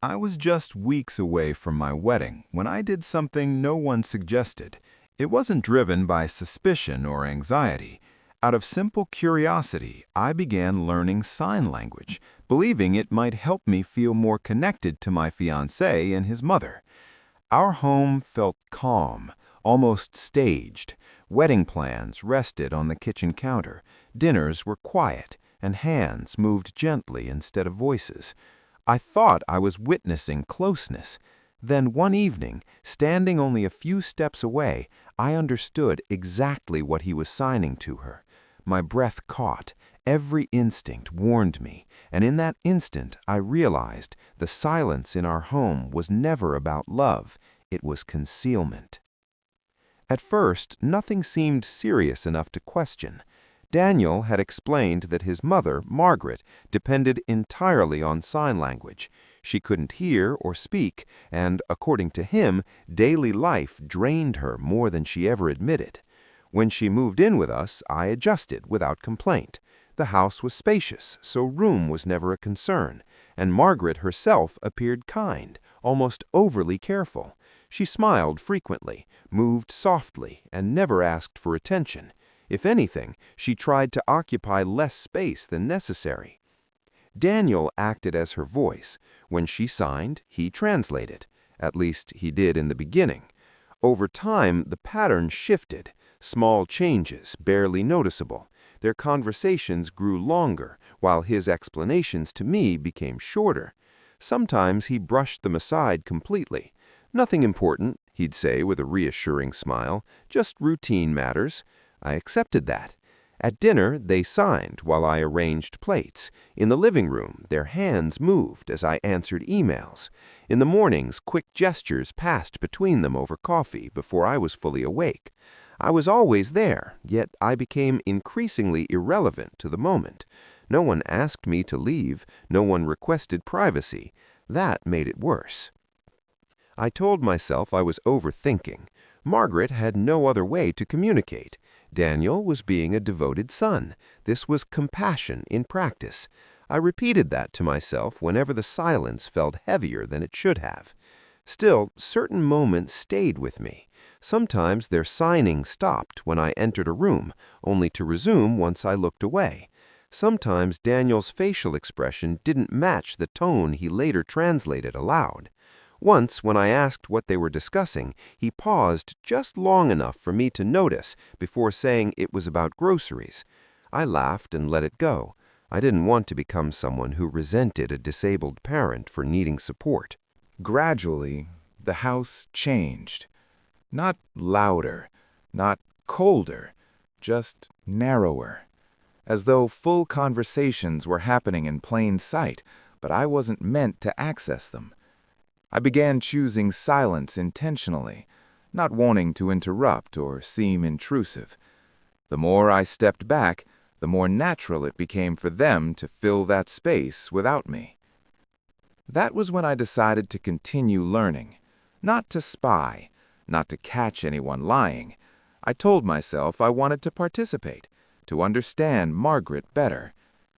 I was just weeks away from my wedding when I did something no one suggested. It wasn't driven by suspicion or anxiety. Out of simple curiosity, I began learning sign language, believing it might help me feel more connected to my fiancé and his mother. Our home felt calm, almost staged. Wedding plans rested on the kitchen counter. Dinners were quiet, and hands moved gently instead of voices. I thought I was witnessing closeness. Then one evening, standing only a few steps away, I understood exactly what he was signing to her. My breath caught. Every instinct warned me, and in that instant I realized the silence in our home was never about love. It was concealment. At first, nothing seemed serious enough to question. Daniel had explained that his mother, Margaret, depended entirely on sign language. She couldn't hear or speak, and, according to him, daily life drained her more than she ever admitted. When she moved in with us, I adjusted without complaint. The house was spacious, so room was never a concern, and Margaret herself appeared kind, almost overly careful. She smiled frequently, moved softly, and never asked for attention. If anything, she tried to occupy less space than necessary. Daniel acted as her voice. When she signed, he translated. At least he did in the beginning. Over time, the pattern shifted. Small changes, barely noticeable. Their conversations grew longer, while his explanations to me became shorter. Sometimes he brushed them aside completely. "Nothing important," he'd say with a reassuring smile, "just routine matters." I accepted that. At dinner, they signed while I arranged plates. In the living room, their hands moved as I answered emails. In the mornings, quick gestures passed between them over coffee before I was fully awake. I was always there, yet I became increasingly irrelevant to the moment. No one asked me to leave. No one requested privacy. That made it worse. I told myself I was overthinking. Margaret had no other way to communicate. Daniel was being a devoted son. This was compassion in practice. I repeated that to myself whenever the silence felt heavier than it should have. Still, certain moments stayed with me. Sometimes their signing stopped when I entered a room, only to resume once I looked away. Sometimes Daniel's facial expression didn't match the tone he later translated aloud. Once, when I asked what they were discussing, he paused just long enough for me to notice before saying it was about groceries. I laughed and let it go. I didn't want to become someone who resented a disabled parent for needing support. Gradually, the house changed. Not louder, not colder, just narrower. As though full conversations were happening in plain sight, but I wasn't meant to access them. I began choosing silence intentionally, not wanting to interrupt or seem intrusive. The more I stepped back, the more natural it became for them to fill that space without me. That was when I decided to continue learning, not to spy, not to catch anyone lying. I told myself I wanted to participate, to understand Margaret better,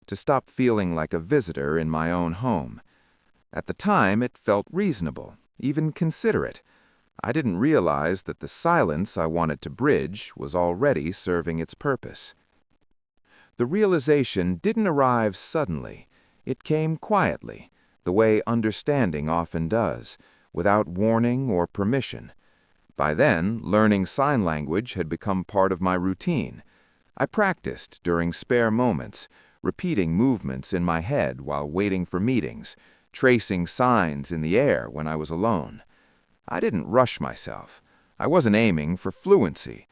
to stop feeling like a visitor in my own home. At the time, it felt reasonable, even considerate. I didn't realize that the silence I wanted to bridge was already serving its purpose. The realization didn't arrive suddenly. It came quietly, the way understanding often does, without warning or permission. By then, learning sign language had become part of my routine. I practiced during spare moments, repeating movements in my head while waiting for meetings, tracing signs in the air when I was alone. I didn't rush myself. I wasn't aiming for fluency.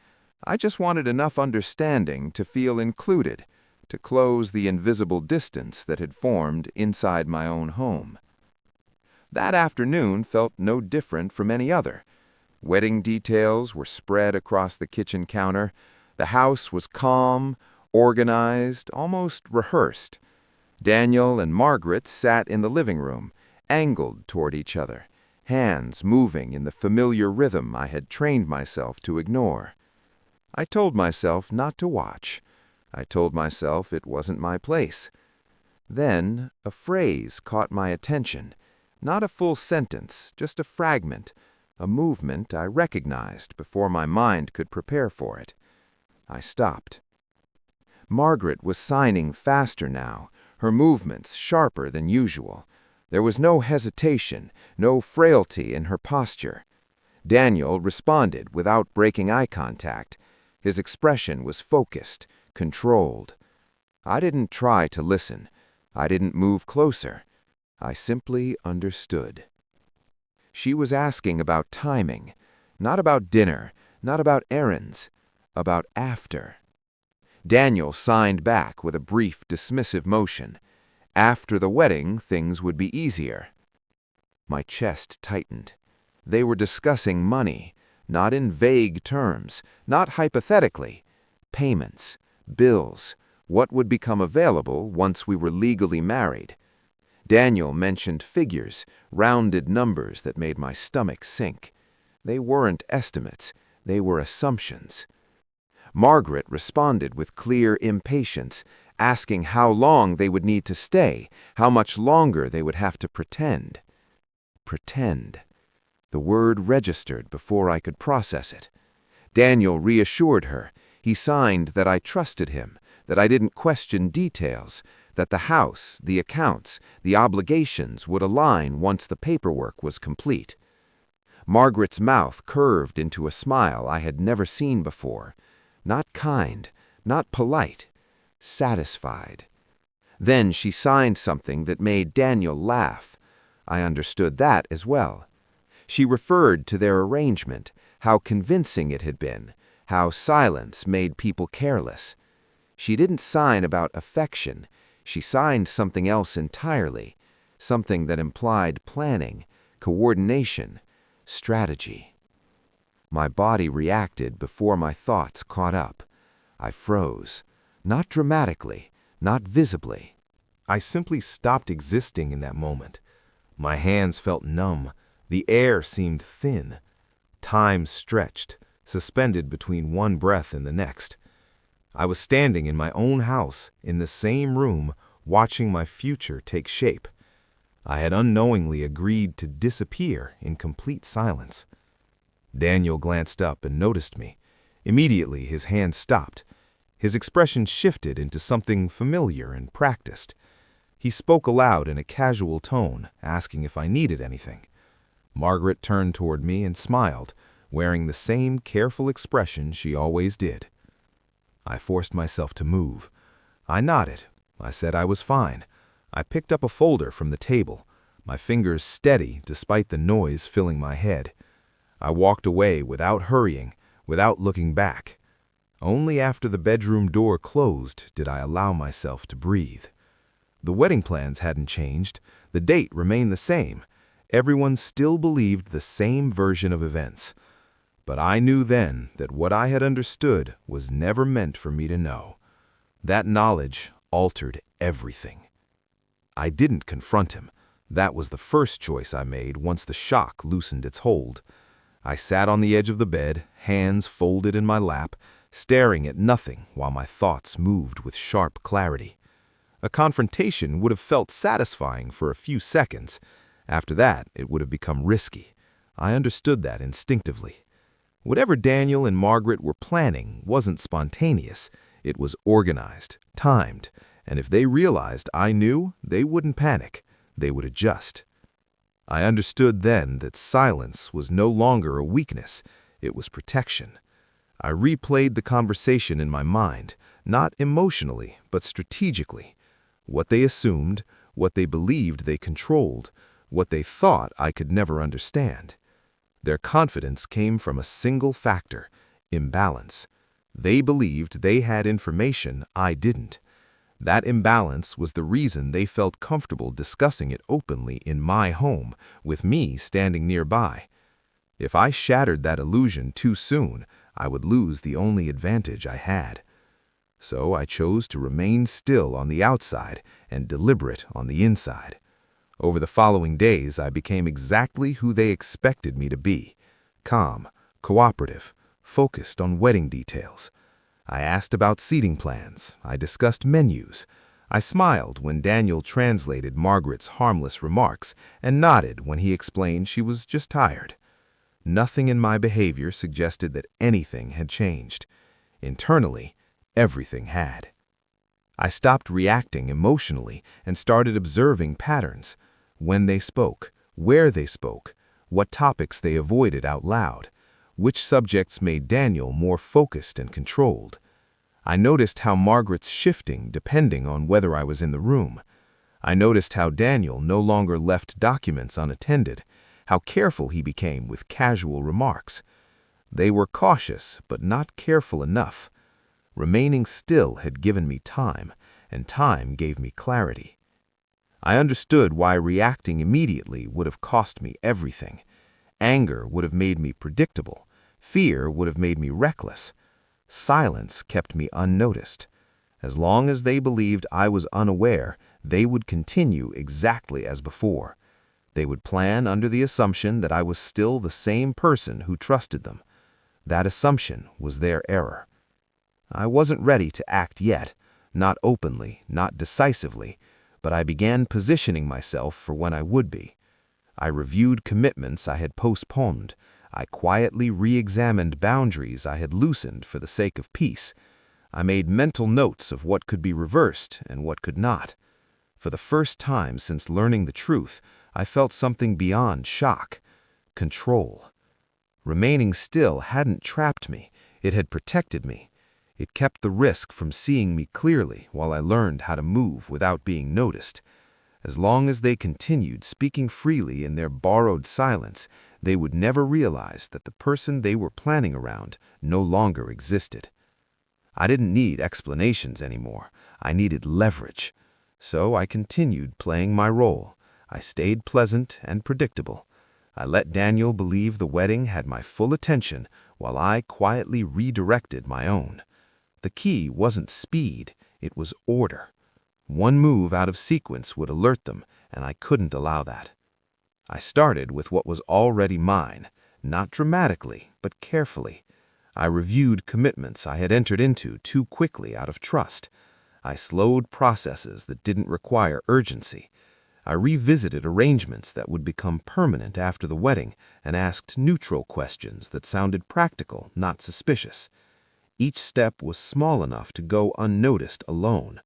I just wanted enough understanding to feel included, to close the invisible distance that had formed inside my own home. That afternoon felt no different from any other. Wedding details were spread across the kitchen counter. The house was calm, organized, almost rehearsed. Daniel and Margaret sat in the living room, angled toward each other, hands moving in the familiar rhythm I had trained myself to ignore. I told myself not to watch. I told myself it wasn't my place. Then a phrase caught my attention. Not a full sentence, just a fragment, a movement I recognized before my mind could prepare for it. I stopped. Margaret was signing faster now, her movements sharper than usual. There was no hesitation, no frailty in her posture. Daniel responded without breaking eye contact. His expression was focused, controlled. I didn't try to listen. I didn't move closer. I simply understood. She was asking about timing, not about dinner, not about errands, about after. Daniel signed back with a brief, dismissive motion. After the wedding, things would be easier. My chest tightened. They were discussing money, not in vague terms, not hypothetically. Payments, bills, what would become available once we were legally married. Daniel mentioned figures, rounded numbers that made my stomach sink. They weren't estimates, they were assumptions. Margaret responded with clear impatience, asking how long they would need to stay, how much longer they would have to pretend. Pretend. The word registered before I could process it. Daniel reassured her. He signed that I trusted him, that I didn't question details, that the house, the accounts, the obligations would align once the paperwork was complete. Margaret's mouth curved into a smile I had never seen before. Not kind, not polite, satisfied. Then she signed something that made Daniel laugh. I understood that as well. She referred to their arrangement, how convincing it had been, how silence made people careless. She didn't sign about affection. She signed something else entirely, something that implied planning, coordination, strategy. My body reacted before my thoughts caught up. I froze, not dramatically, not visibly. I simply stopped existing in that moment. My hands felt numb. The air seemed thin. Time stretched, suspended between one breath and the next. I was standing in my own house, in the same room, watching my future take shape. I had unknowingly agreed to disappear in complete silence. Daniel glanced up and noticed me. Immediately, his hand stopped. His expression shifted into something familiar and practiced. He spoke aloud in a casual tone, asking if I needed anything. Margaret turned toward me and smiled, wearing the same careful expression she always did. I forced myself to move. I nodded. I said I was fine. I picked up a folder from the table, my fingers steady despite the noise filling my head. I walked away without hurrying, without looking back. Only after the bedroom door closed did I allow myself to breathe. The wedding plans hadn't changed. The date remained the same. Everyone still believed the same version of events. But I knew then that what I had understood was never meant for me to know. That knowledge altered everything. I didn't confront him. That was the first choice I made once the shock loosened its hold. I sat on the edge of the bed, hands folded in my lap, staring at nothing while my thoughts moved with sharp clarity. A confrontation would have felt satisfying for a few seconds. After that, it would have become risky. I understood that instinctively. Whatever Daniel and Margaret were planning wasn't spontaneous. It was organized, timed, and if they realized I knew, they wouldn't panic. They would adjust. I understood then that silence was no longer a weakness. It was protection. I replayed the conversation in my mind, not emotionally, but strategically. What they assumed, what they believed they controlled, what they thought I could never understand. Their confidence came from a single factor: imbalance. They believed they had information I didn't. That imbalance was the reason they felt comfortable discussing it openly in my home, with me standing nearby. If I shattered that illusion too soon, I would lose the only advantage I had. So I chose to remain still on the outside and deliberate on the inside. Over the following days, I became exactly who they expected me to be: calm, cooperative, focused on wedding details. I asked about seating plans. I discussed menus. I smiled when Daniel translated Margaret's harmless remarks and nodded when he explained she was just tired. Nothing in my behavior suggested that anything had changed. Internally, everything had. I stopped reacting emotionally and started observing patterns: when they spoke, where they spoke, what topics they avoided out loud, which subjects made Daniel more focused and controlled. I noticed how Margaret's shifting depending on whether I was in the room. I noticed how Daniel no longer left documents unattended, how careful he became with casual remarks. They were cautious, but not careful enough. Remaining still had given me time, and time gave me clarity. I understood why reacting immediately would have cost me everything. Anger would have made me predictable. Fear would have made me reckless. Silence kept me unnoticed. As long as they believed I was unaware, they would continue exactly as before. They would plan under the assumption that I was still the same person who trusted them. That assumption was their error. I wasn't ready to act yet, not openly, not decisively, but I began positioning myself for when I would be. I reviewed commitments I had postponed. I quietly re-examined boundaries I had loosened for the sake of peace. I made mental notes of what could be reversed and what could not. For the first time since learning the truth, I felt something beyond shock: control. Remaining still hadn't trapped me, it had protected me. It kept the risk from seeing me clearly while I learned how to move without being noticed. As long as they continued speaking freely in their borrowed silence, they would never realize that the person they were planning around no longer existed. I didn't need explanations anymore. I needed leverage. So I continued playing my role. I stayed pleasant and predictable. I let Daniel believe the wedding had my full attention while I quietly redirected my own. The key wasn't speed, it was order. One move out of sequence would alert them, and I couldn't allow that. I started with what was already mine, not dramatically, but carefully. I reviewed commitments I had entered into too quickly out of trust. I slowed processes that didn't require urgency. I revisited arrangements that would become permanent after the wedding and asked neutral questions that sounded practical, not suspicious. Each step was small enough to go unnoticed alone.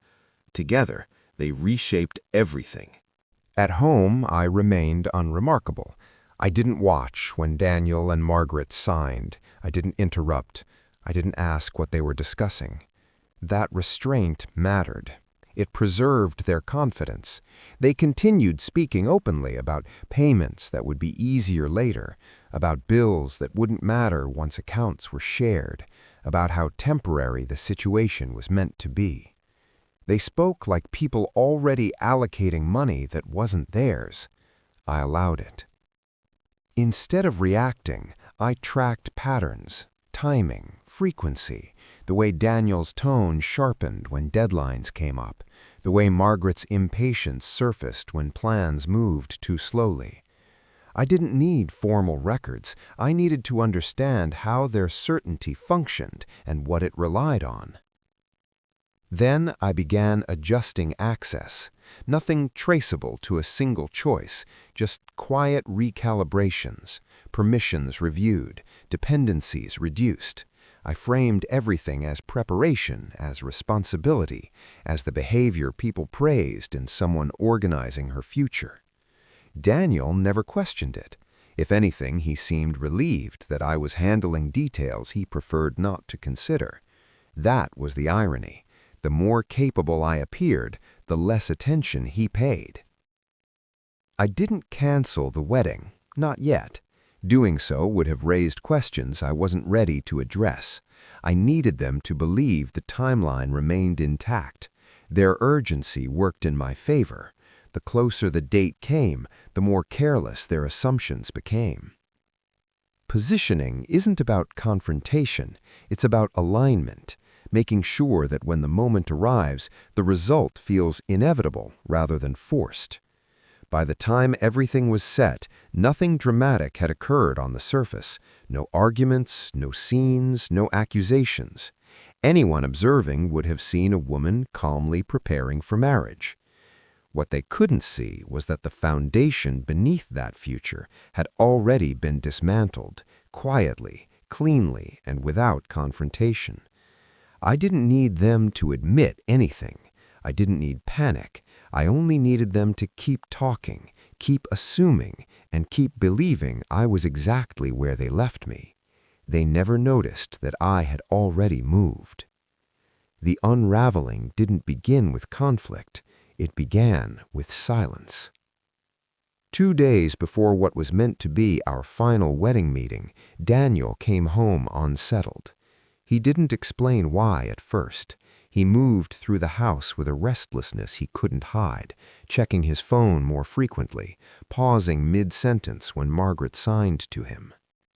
Together, they reshaped everything. At home, I remained unremarkable. I didn't watch when Daniel and Margaret signed. I didn't interrupt. I didn't ask what they were discussing. That restraint mattered. It preserved their confidence. They continued speaking openly about payments that would be easier later, about bills that wouldn't matter once accounts were shared, about how temporary the situation was meant to be. They spoke like people already allocating money that wasn't theirs. I allowed it. Instead of reacting, I tracked patterns, timing, frequency, the way Daniel's tone sharpened when deadlines came up, the way Margaret's impatience surfaced when plans moved too slowly. I didn't need formal records. I needed to understand how their certainty functioned and what it relied on. Then I began adjusting access. Nothing traceable to a single choice, just quiet recalibrations, permissions reviewed, dependencies reduced. I framed everything as preparation, as responsibility, as the behavior people praised in someone organizing her future. Daniel never questioned it. If anything, he seemed relieved that I was handling details he preferred not to consider. That was the irony. The more capable I appeared, the less attention he paid. I didn't cancel the wedding, not yet. Doing so would have raised questions I wasn't ready to address. I needed them to believe the timeline remained intact. Their urgency worked in my favor. The closer the date came, the more careless their assumptions became. Positioning isn't about confrontation, it's about alignment, making sure that when the moment arrives, the result feels inevitable rather than forced. By the time everything was set, nothing dramatic had occurred on the surface. No arguments, no scenes, no accusations. Anyone observing would have seen a woman calmly preparing for marriage. What they couldn't see was that the foundation beneath that future had already been dismantled, quietly, cleanly, and without confrontation. I didn't need them to admit anything. I didn't need panic. I only needed them to keep talking, keep assuming, and keep believing I was exactly where they left me. They never noticed that I had already moved. The unraveling didn't begin with conflict. It began with silence. 2 days before what was meant to be our final wedding meeting, Daniel came home unsettled. He didn't explain why at first. He moved through the house with a restlessness he couldn't hide, checking his phone more frequently, pausing mid-sentence when Margaret signed to him.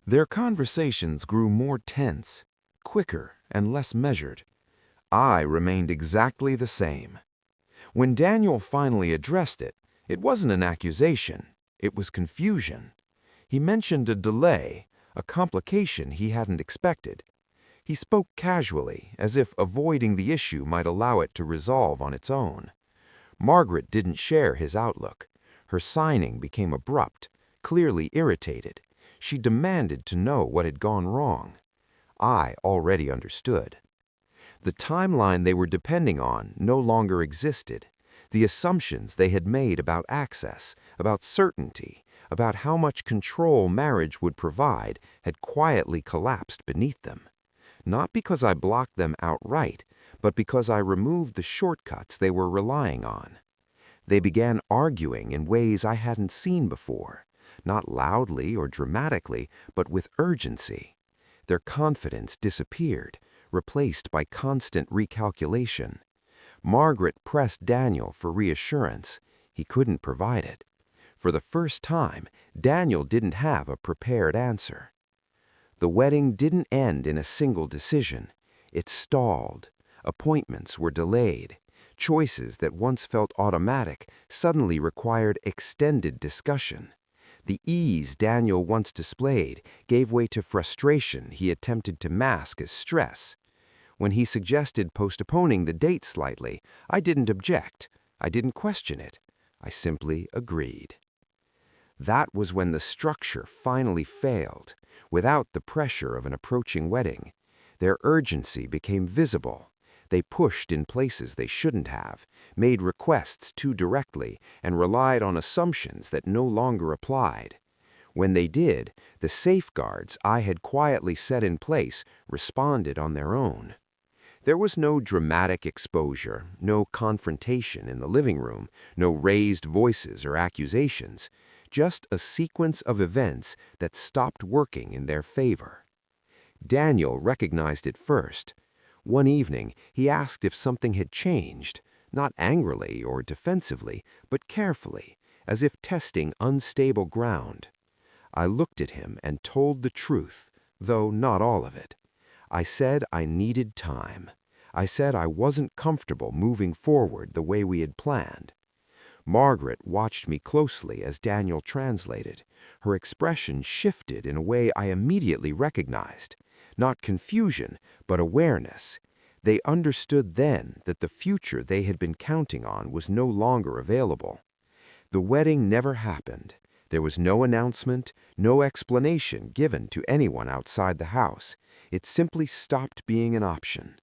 Their conversations grew more tense, quicker, and less measured. I remained exactly the same. When Daniel finally addressed it, it wasn't an accusation, it was confusion. He mentioned a delay, a complication he hadn't expected. He spoke casually, as if avoiding the issue might allow it to resolve on its own. Margaret didn't share his outlook. Her signing became abrupt, clearly irritated. She demanded to know what had gone wrong. I already understood. The timeline they were depending on no longer existed. The assumptions they had made about access, about certainty, about how much control marriage would provide had quietly collapsed beneath them. Not because I blocked them outright, but because I removed the shortcuts they were relying on. They began arguing in ways I hadn't seen before, not loudly or dramatically, but with urgency. Their confidence disappeared, replaced by constant recalculation. Margaret pressed Daniel for reassurance. He couldn't provide it. For the first time, Daniel didn't have a prepared answer. The wedding didn't end in a single decision. It stalled. Appointments were delayed. Choices that once felt automatic suddenly required extended discussion. The ease Daniel once displayed gave way to frustration he attempted to mask as stress. When he suggested postponing the date slightly, I didn't object. I didn't question it. I simply agreed. That was when the structure finally failed. Without the pressure of an approaching wedding, their urgency became visible. They pushed in places they shouldn't have, made requests too directly, and relied on assumptions that no longer applied. When they did, the safeguards I had quietly set in place responded on their own. There was no dramatic exposure, no confrontation in the living room, no raised voices or accusations. Just a sequence of events that stopped working in their favor. Daniel recognized it first. One evening, he asked if something had changed, not angrily or defensively, but carefully, as if testing unstable ground. I looked at him and told the truth, though not all of it. I said I needed time. I said I wasn't comfortable moving forward the way we had planned. Margaret watched me closely as Daniel translated. Her expression shifted in a way I immediately recognized. Not confusion, but awareness. They understood then that the future they had been counting on was no longer available. The wedding never happened. There was no announcement, no explanation given to anyone outside the house. It simply stopped being an option.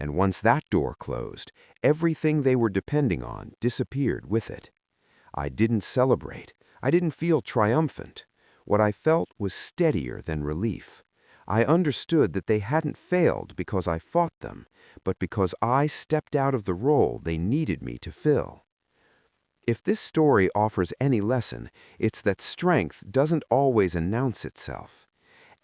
And once that door closed, everything they were depending on disappeared with it. I didn't celebrate. I didn't feel triumphant. What I felt was steadier than relief. I understood that they hadn't failed because I fought them, but because I stepped out of the role they needed me to fill. If this story offers any lesson, it's that strength doesn't always announce itself.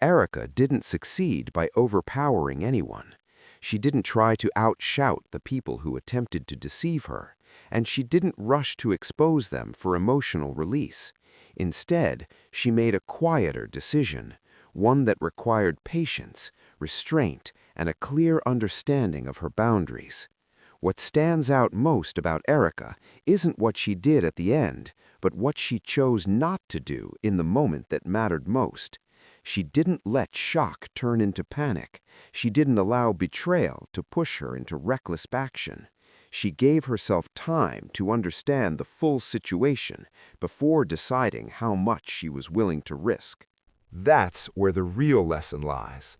Erica didn't succeed by overpowering anyone. She didn't try to outshout the people who attempted to deceive her, and she didn't rush to expose them for emotional release. Instead, she made a quieter decision, one that required patience, restraint, and a clear understanding of her boundaries. What stands out most about Erica isn't what she did at the end, but what she chose not to do in the moment that mattered most. She didn't let shock turn into panic. She didn't allow betrayal to push her into reckless action. She gave herself time to understand the full situation before deciding how much she was willing to risk. That's where the real lesson lies.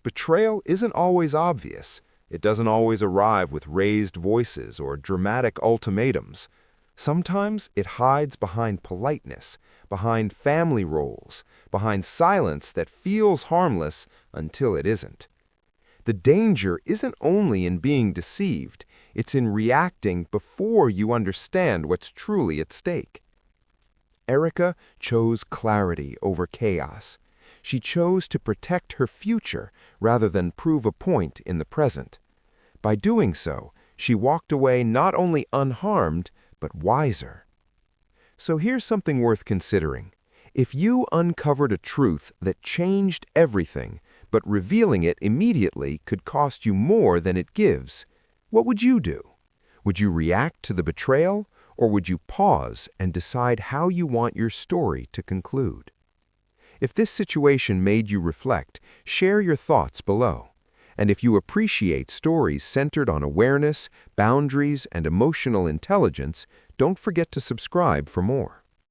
Betrayal isn't always obvious. It doesn't always arrive with raised voices or dramatic ultimatums. Sometimes it hides behind politeness, behind family roles, behind silence that feels harmless until it isn't. The danger isn't only in being deceived, it's in reacting before you understand what's truly at stake. Erica chose clarity over chaos. She chose to protect her future rather than prove a point in the present. By doing so, she walked away not only unharmed, but wiser. So here's something worth considering. If you uncovered a truth that changed everything, but revealing it immediately could cost you more than it gives, what would you do? Would you react to the betrayal, or would you pause and decide how you want your story to conclude? If this situation made you reflect, share your thoughts below. And if you appreciate stories centered on awareness, boundaries, and emotional intelligence, don't forget to subscribe for more.